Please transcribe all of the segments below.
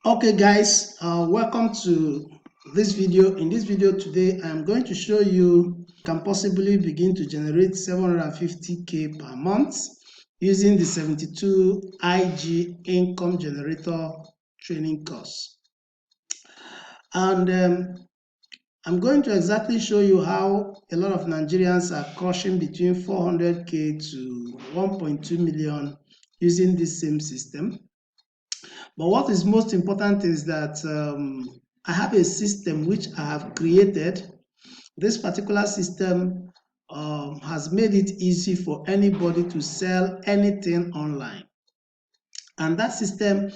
Okay guys, welcome to this video. In this video today, I'm going to show you can possibly begin to generate 750k per month using the 72 IG income generator training course. And I'm going to exactly show you how a lot of Nigerians are crushing between 400k to 1.2 million using this same system. But what is most important is that I have a system which I have created. This particular system has made it easy for anybody to sell anything online. And that system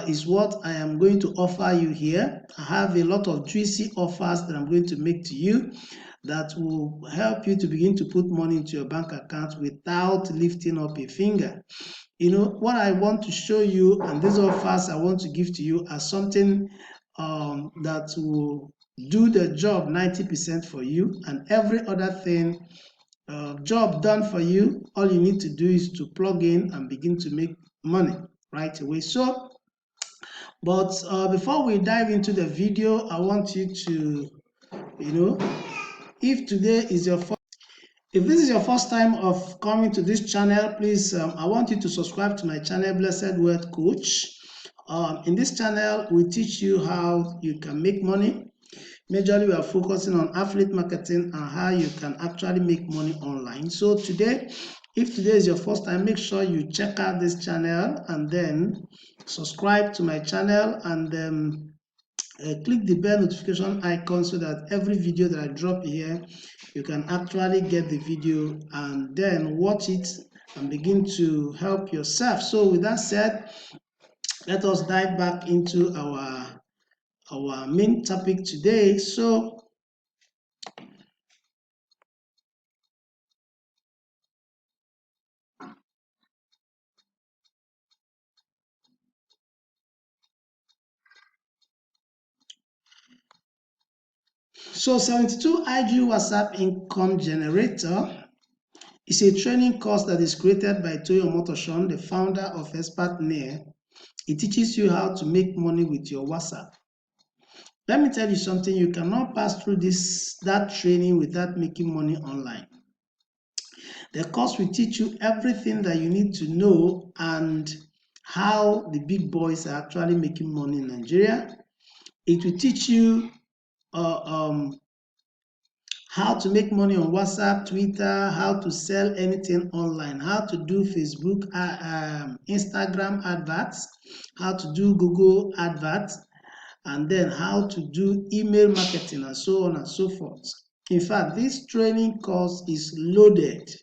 is what I am going to offer you here. I have a lot of juicy offers that I'm going to make to you that will help you to begin to put money into your bank account without lifting up a finger. You know, what I want to show you and these offers I want to give to you are something that will do the job 90% for you, and every other thing job done for you, all you need to do is to plug in and begin to make money right away. So, but before we dive into the video, I want you to, if today is your first, if this is your first time of coming to this channel, please, I want you to subscribe to my channel, Blessed Word Coach. In this channel, we teach you how you can make money. Majorly, we are focusing on affiliate marketing and how you can actually make money online. So today, if today is your first time, make sure you check out this channel and then subscribe to my channel and click the bell notification icon so that every video that I drop here, you can actually get the video and then watch it and begin to help yourself. So with that said, let us dive back into our main topic today. So 72 IG WhatsApp Income Generator is a training course that is created by Toyo Motoshon, the founder of Expertnaire. It teaches you how to make money with your WhatsApp. Let me tell you something, you cannot pass through that training without making money online. The course will teach you everything that you need to know and how the big boys are actually making money in Nigeria. It will teach you how to make money on WhatsApp, Twitter, how to sell anything online, how to do Facebook, Instagram adverts, how to do Google adverts, and then how to do email marketing and so on and so forth. In fact, this training course is loaded.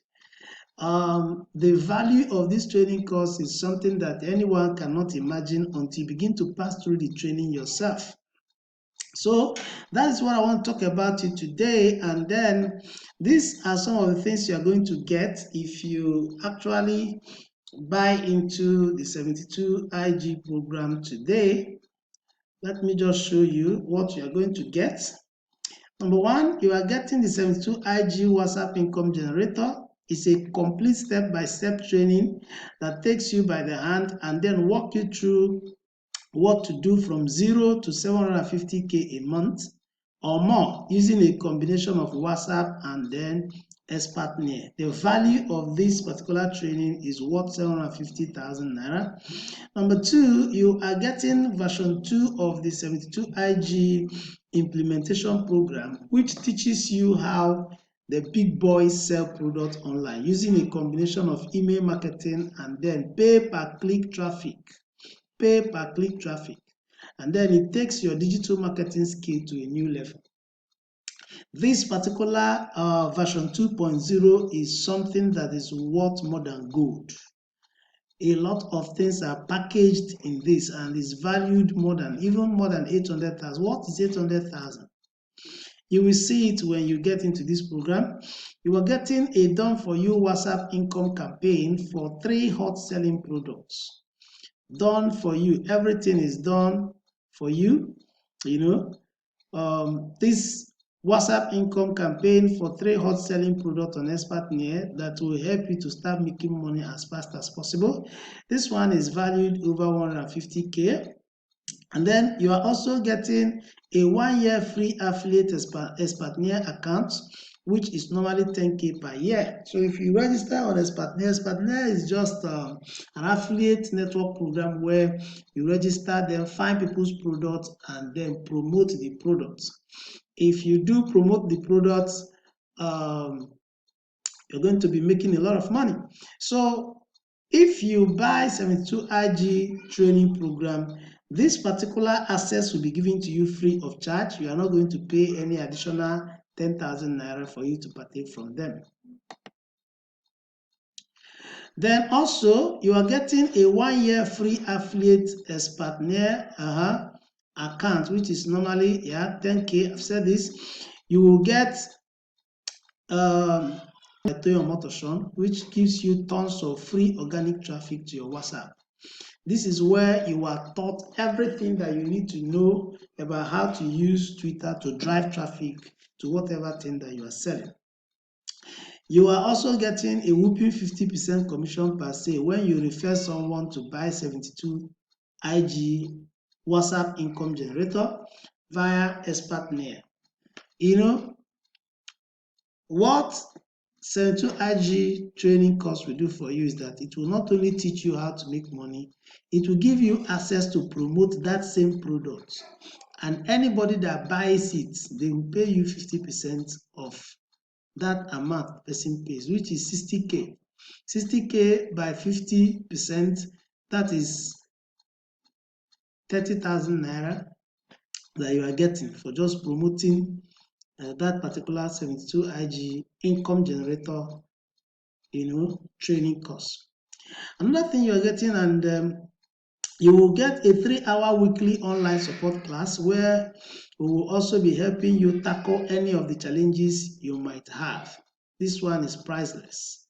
The value of this training course is something that anyone cannot imagine until you begin to pass through the training yourself. So that's what I want to talk about you today, and then these are some of the things you are going to get if you actually buy into the 72 IG program today. Let me just show you what you are going to get. Number one, you are getting the 72 IG WhatsApp Income Generator. It's a complete step-by-step training that takes you by the hand and then walk you through what to do from 0 to 750k a month or more using a combination of WhatsApp and then Expertnaire. The value of this particular training is worth 750,000 naira. Number two, you are getting version 2 of the 72 IG implementation program, which teaches you how the big boys sell products online using a combination of email marketing and then pay-per-click traffic. Pay-per-click traffic, and then it takes your digital marketing skill to a new level. This particular version 2.0 is something that is worth more than gold. A lot of things are packaged in this and is valued even more than 800,000. What is 800,000? You will see it when you get into this program. You are getting a done-for-you WhatsApp income campaign for 3 hot selling products. Done for you. Everything is done for you. This WhatsApp income campaign for 3 hot selling products on Expertnaire that will help you to start making money as fast as possible. This one is valued over 150k, And then you are also getting a 1-year free affiliate Expertnaire account, which is normally 10k per year. So if you register on Expertnaire is just an affiliate network program where you register, then find people's products and then promote the products. If you do promote the products, you're going to be making a lot of money. So if you buy 72IG training program, this particular access will be given to you free of charge. You are not going to pay any additional 10,000 naira for you to partake from them. Then also, you are getting a 1-year free affiliate Expertnaire account, which is normally 10k. I've said this. You will get which gives you tons of free organic traffic to your WhatsApp. This is where you are taught everything that you need to know about how to use Twitter to drive traffic to whatever thing that you are selling. You are also getting a whooping 50% commission per se when you refer someone to buy 72IG WhatsApp income generator via Expertnaire. You know, what 72IG training course will do for you is that it will not only teach you how to make money, it will give you access to promote that same product. And anybody that buys it, they will pay you 50% of that amount the person pays, which is 60k. 60k by 50%, that is 30,000 naira that you are getting for just promoting that particular 72IG income generator, training course. Another thing you're getting, and you will get a 3-hour weekly online support class where we will also be helping you tackle any of the challenges you might have. This one is priceless.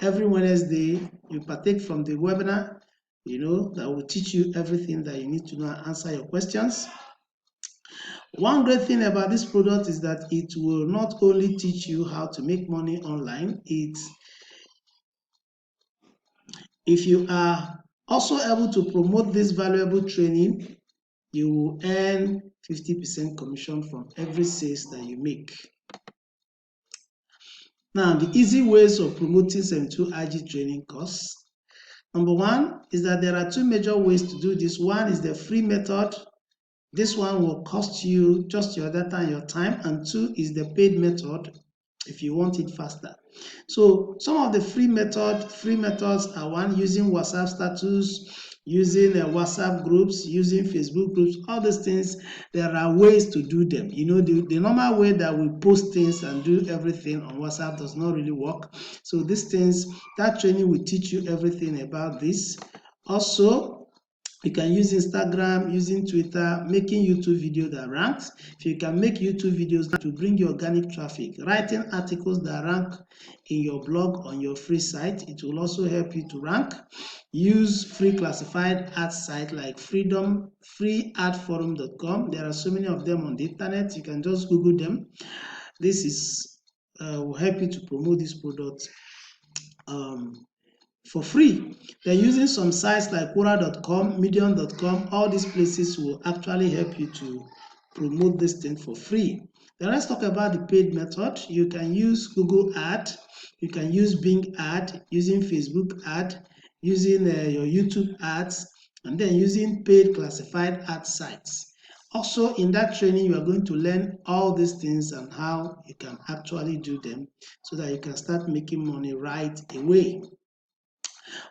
Every Wednesday, you partake from the webinar, that will teach you everything that you need to know and answer your questions. One great thing about this product is that it will not only teach you how to make money online, if you are also able to promote this valuable training, you will earn 50% commission from every sales that you make. Now, the easy ways of promoting 72IG training course. Number one is that there are 2 major ways to do this. One is the free method. This one will cost you just your data and your time. And 2 is the paid method if you want it faster. So some of the free methods are: 1, using WhatsApp status, using WhatsApp groups, using Facebook groups. All these things, there are ways to do them. The normal way that we post things and do everything on WhatsApp does not really work. So these things, that training will teach you everything about this. Also, you can use Instagram, using Twitter, making YouTube videos that ranks. If you can make YouTube videos to bring you organic traffic, writing articles that rank in your blog on your free site, it will also help you to rank. Use free classified ad site like freeadforum.com. There are so many of them on the internet. You can just Google them. This will help you to promote this product for free. Then using some sites like Quora.com, Medium.com, all these places will actually help you to promote this thing for free. Then let's talk about the paid method. You can use Google Ad, you can use Bing Ad, using Facebook Ad, using your YouTube ads, and then using paid classified ad sites. Also, in that training, you are going to learn all these things and how you can actually do them so that you can start making money right away.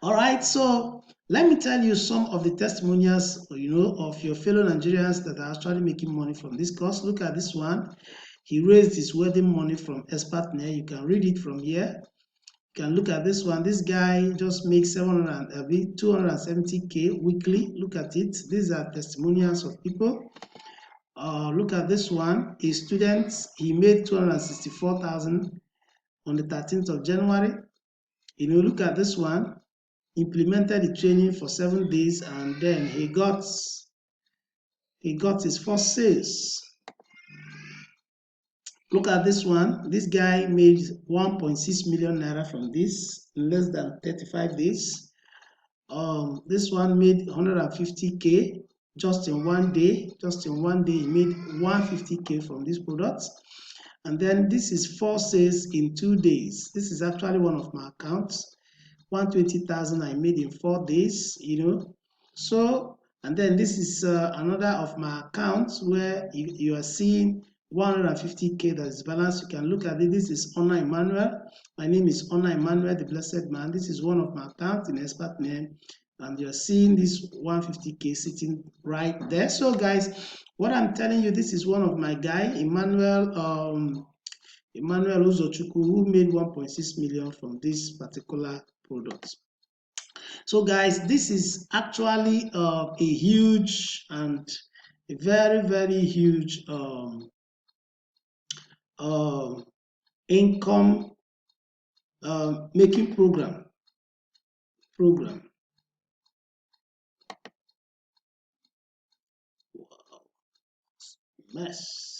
All right, so let me tell you some of the testimonials, of your fellow Nigerians that are actually making money from this course. Look at this one. He raised his wedding money from Expertnaire. You can read it from here. You can look at this one. This guy just makes 270k weekly. Look at it. These are testimonials of people. Look at this one. A student, he made 264,000 on the 13th of January. Look at this one. Implemented the training for 7 days, and then he got his first sales. Look at this one. This guy made 1.6 million naira from this in less than 35 days. This one made 150k just in one day. Just in one day, he made 150k from this product. And then this is 4 sales in 2 days. This is actually one of my accounts. 120,000 I made in 4 days, So, and then this is another of my accounts where you are seeing 150k that is balanced. You can look at it. This is Honor Emmanuel. My name is Honor Emmanuel, the Blessed Man. This is one of my accounts in Expertnaire. And you're seeing this 150k sitting right there. So guys, what I'm telling you, this is one of my guy, Emmanuel Uzochukwu, who made 1.6 million from this particular product. So guys, this is actually a huge and a very, very huge income making program. Wow, mess.